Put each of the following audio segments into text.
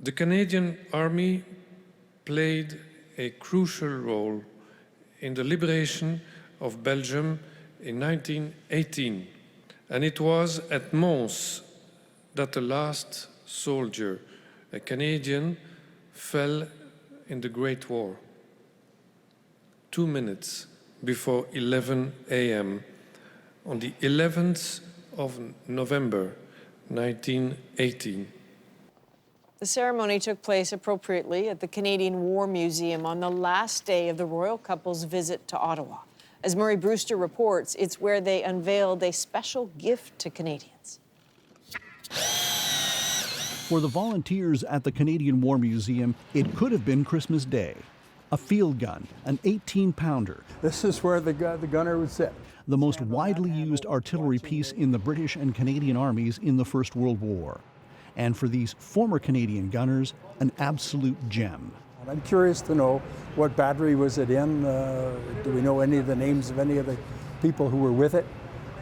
The Canadian Army played a crucial role in the liberation of Belgium in 1918, and it was at Mons that the last soldier, a Canadian, fell in the Great War. 2 minutes before 11 a.m. on the 11th of November 1918. The ceremony took place appropriately at the Canadian War Museum on the last day of the royal couple's visit to Ottawa. As Murray Brewster reports, it's where they unveiled a special gift to Canadians. For the volunteers at the Canadian War Museum, it could have been Christmas Day. A field gun, an 18-pounder. This is where the gunner would sit. The most widely used artillery piece in the British and Canadian armies in the First World War. And for these former Canadian gunners, an absolute gem. I'm curious to know what battery was it in? Do we know any of the names of any of the people who were with it,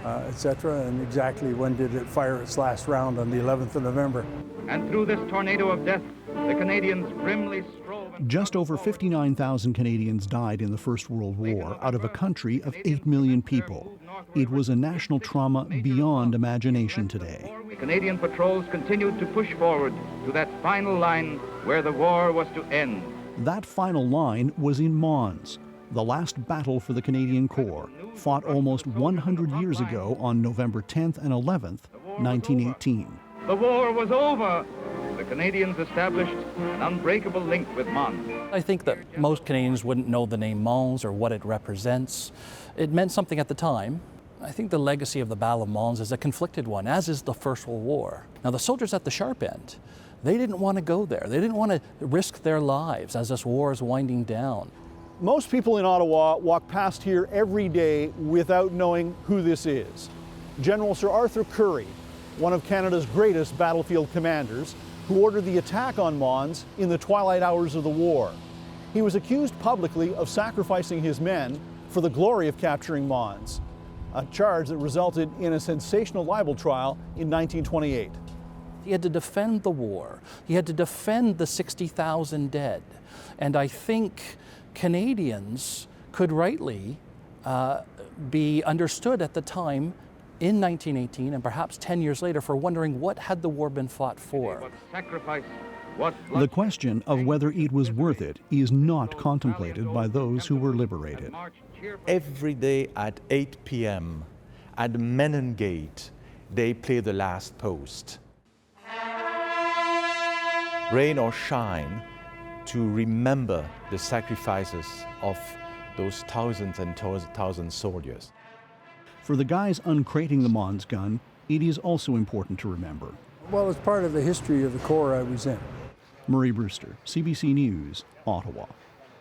etc., and exactly when did it fire its last round on the 11th of November? And through this tornado of death, the Canadians grimly strove. Just over 59,000 Canadians died in the First World War out of a country of 8 million people. It was a national trauma beyond imagination today. Canadian patrols continued to push forward to that final line where the war was to end. That final line was in Mons, the last battle for the Canadian Corps, fought almost 100 years ago on November 10th and 11th, 1918. The war was over. The Canadians established an unbreakable link with Mons. I think that most Canadians wouldn't know the name Mons or what it represents. It meant something at the time. I think the legacy of the Battle of Mons is a conflicted one, as is the First World War. Now, the soldiers at the sharp end, they didn't want to go there. They didn't want to risk their lives as this war is winding down. Most people in Ottawa walk past here every day without knowing who this is. General Sir Arthur Currie, one of Canada's greatest battlefield commanders, who ordered the attack on Mons in the twilight hours of the war. He was accused publicly of sacrificing his men for the glory of capturing Mons, a charge that resulted in a sensational libel trial in 1928. He had to defend the war. He had to defend the 60,000 dead. And I think Canadians could rightly be understood at the time in 1918 and perhaps 10 years later for wondering what had the war been fought for. The question of whether it was worth it is not contemplated by those who were liberated. Every day at 8 p.m. at Menon Gate, they play the last post. Rain or shine, to remember the sacrifices of those thousands and thousands soldiers. For the guys uncrating the Mons gun, it is also important to remember. Well, it's part of the history of the Corps I was in. Murray Brewster, CBC News, Ottawa.